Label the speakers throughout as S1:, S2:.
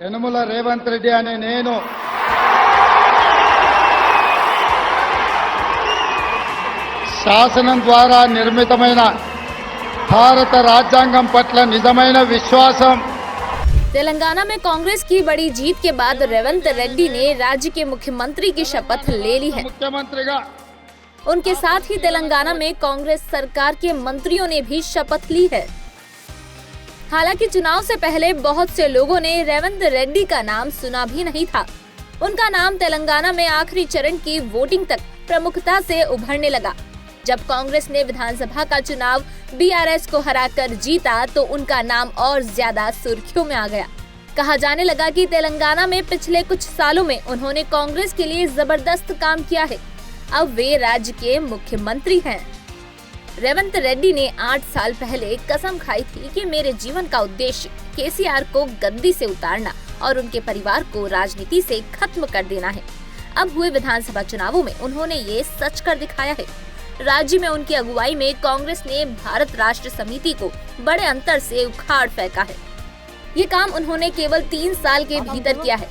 S1: యనమల రేవంత్ రెడ్డి అనే నేను శాసనం ద్వారా నిర్మితమైన భారత రాజ్యాంగం పట్ల నిజమైన విశ్వాసం।
S2: तेलंगाना में कांग्रेस की बड़ी जीत के बाद रेवंत रेड्डी ने राज्य के मुख्यमंत्री की शपथ ले ली है।
S1: मुख्यमंत्रीगा
S2: उनके साथ ही तेलंगाना में कांग्रेस सरकार के मंत्रियों ने भी शपथ ली है। हालांकि चुनाव से पहले बहुत से लोगों ने रेवंत रेड्डी का नाम सुना भी नहीं था। उनका नाम तेलंगाना में आखिरी चरण की वोटिंग तक प्रमुखता से उभरने लगा। जब कांग्रेस ने विधानसभा का चुनाव बीआरएस को हराकर जीता तो उनका नाम और ज्यादा सुर्खियों में आ गया। कहा जाने लगा कि तेलंगाना में पिछले कुछ सालों में उन्होंने कांग्रेस के लिए जबरदस्त काम किया है। अब वे राज्य के मुख्यमंत्री हैं। रेवंत रेड्डी ने 8 साल पहले कसम खाई थी कि मेरे जीवन का उद्देश्य केसीआर को गद्दी से उतारना और उनके परिवार को राजनीति से खत्म कर देना है। अब हुए विधानसभा चुनावों में उन्होंने ये सच कर दिखाया है। राज्य में उनकी अगुवाई में कांग्रेस ने भारत राष्ट्र समिति को बड़े अंतर से उखाड़ फेंका है। ये काम उन्होंने केवल 3 साल के भीतर किया है।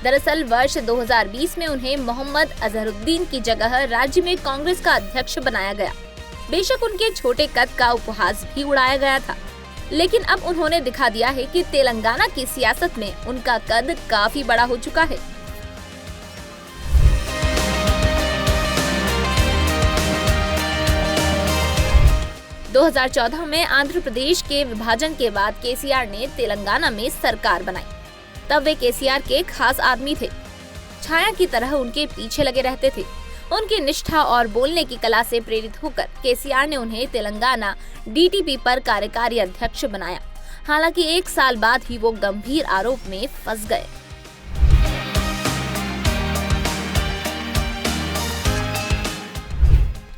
S2: दरअसल वर्ष 2020 में उन्हें मोहम्मद अजहरुद्दीन की जगह राज्य में कांग्रेस का अध्यक्ष बनाया गया। बेशक उनके छोटे कद का उपहास भी उड़ाया गया था, लेकिन अब उन्होंने दिखा दिया है कि तेलंगाना की सियासत में उनका कद काफी बड़ा हो चुका है। दो 2014 में आंध्र प्रदेश के विभाजन के बाद केसीआर ने तेलंगाना में सरकार बनाई। तब वे केसीआर के खास आदमी थे। छाया की तरह उनके पीछे लगे रहते थे। उनकी निष्ठा और बोलने की कला से प्रेरित होकर केसीआर ने उन्हें तेलंगाना डीटीपी पर कार्यकारी अध्यक्ष बनाया। हालांकि 1 साल बाद ही वो गंभीर आरोप में फंस गए।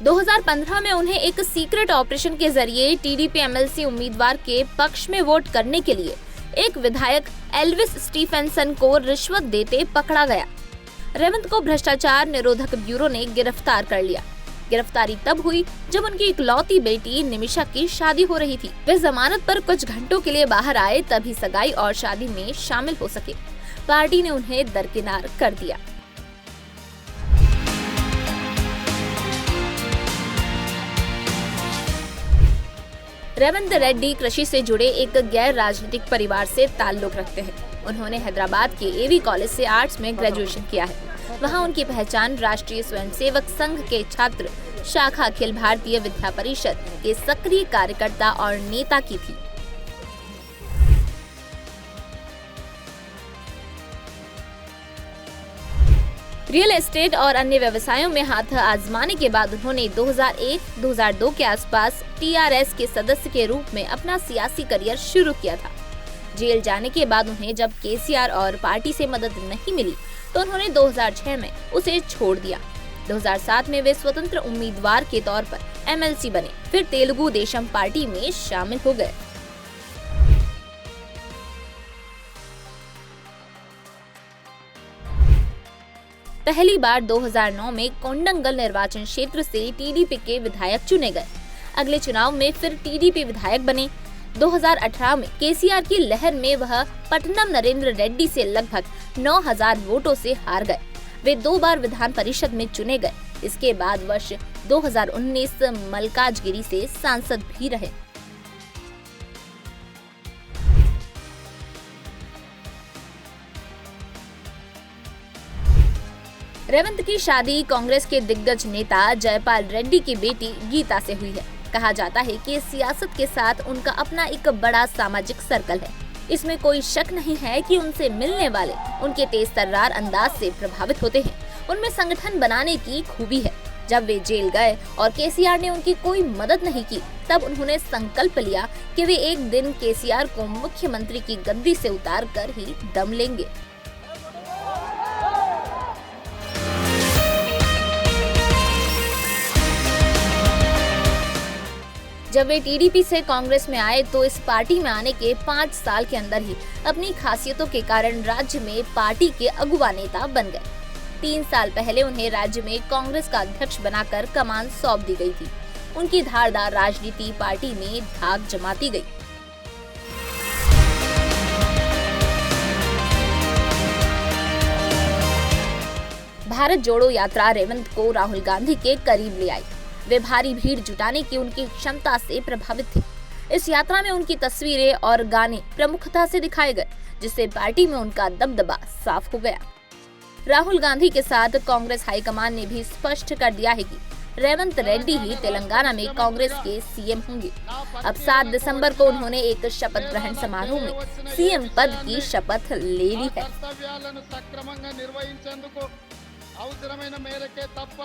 S2: दो 2015 में उन्हें एक सीक्रेट ऑपरेशन के जरिए टीडीपी एमएलसी उम्मीदवार के पक्ष में वोट करने के लिए एक विधायक एल्विस स्टीफेंसन को रिश्वत देते पकड़ा गया। रेवंत को भ्रष्टाचार निरोधक ब्यूरो ने गिरफ्तार कर लिया। गिरफ्तारी तब हुई जब उनकी इकलौती बेटी निमिषा की शादी हो रही थी। वे जमानत पर कुछ घंटों के लिए बाहर आए, तभी सगाई और शादी में शामिल हो सके। पार्टी ने उन्हें दरकिनार कर दिया। रेवंत रेड्डी कृषि से जुड़े एक गैर राजनीतिक परिवार से ताल्लुक रखते हैं। उन्होंने हैदराबाद के एवी कॉलेज से आर्ट्स में ग्रेजुएशन किया है। वहां उनकी पहचान राष्ट्रीय स्वयंसेवक संघ के छात्र शाखा अखिल भारतीय विद्या परिषद के सक्रिय कार्यकर्ता और नेता की थी। रियल एस्टेट और अन्य व्यवसायों में हाथ आजमाने के बाद उन्होंने 2001-2002 के आसपास टीआरएस के सदस्य के रूप में अपना सियासी करियर शुरू किया था। जेल जाने के बाद उन्हें जब केसीआर और पार्टी से मदद नहीं मिली तो उन्होंने 2006 में उसे छोड़ दिया। 2007 में वे स्वतंत्र उम्मीदवार के तौर पर एमएलसी बने, फिर तेलुगु देशम पार्टी में शामिल हो गए। पहली बार 2009 में कोंडंगल निर्वाचन क्षेत्र से टीडीपी के विधायक चुने गए। अगले चुनाव में फिर टीडीपी विधायक बने। 2018 में केसीआर की लहर में वह पटनम नरेंद्र रेड्डी से लगभग 9000 वोटों से हार गए। वे 2 बार विधान परिषद में चुने गए। इसके बाद वर्ष 2019 मल्काजगिरी से सांसद भी रहे। रेवंत की शादी कांग्रेस के दिग्गज नेता जयपाल रेड्डी की बेटी गीता से हुई है। कहा जाता है कि सियासत के साथ उनका अपना एक बड़ा सामाजिक सर्कल है। इसमें कोई शक नहीं है कि उनसे मिलने वाले उनके तेज तर्रार अंदाज से प्रभावित होते हैं। उनमें संगठन बनाने की खूबी है। जब वे जेल गए और केसीआर ने उनकी कोई मदद नहीं की, तब उन्होंने संकल्प लिया कि वे एक दिन केसीआर को मुख्यमंत्री की गद्दी से उतार कर ही दम लेंगे। जब वे टीडीपी से कांग्रेस में आए तो इस पार्टी में आने के 5 साल के अंदर ही अपनी खासियतों के कारण राज्य में पार्टी के अगुवा नेता बन गए। 3 साल पहले उन्हें राज्य में कांग्रेस का अध्यक्ष बनाकर कमान सौंप दी गई थी। उनकी धारदार राजनीति पार्टी में धाक जमाती गई। भारत जोड़ो यात्रा रेवंत को राहुल गांधी के करीब ले आई। वे भारी भीड़ जुटाने की उनकी क्षमता से प्रभावित थे। इस यात्रा में उनकी तस्वीरें और गाने प्रमुखता से दिखाए गए, जिससे पार्टी में उनका दबदबा साफ हो गया। राहुल गांधी के साथ कांग्रेस हाईकमान ने भी स्पष्ट कर दिया है कि रेवंत रेड्डी ही तेलंगाना में कांग्रेस के सीएम होंगे। अब 7 दिसंबर को उन्होंने एक शपथ ग्रहण समारोह में सीएम पद की शपथ ले ली है।
S1: కర్తవ్యాలను సక్రమంగా నిర్వహించేందుకు అవసరమైన మేరకే తప్ప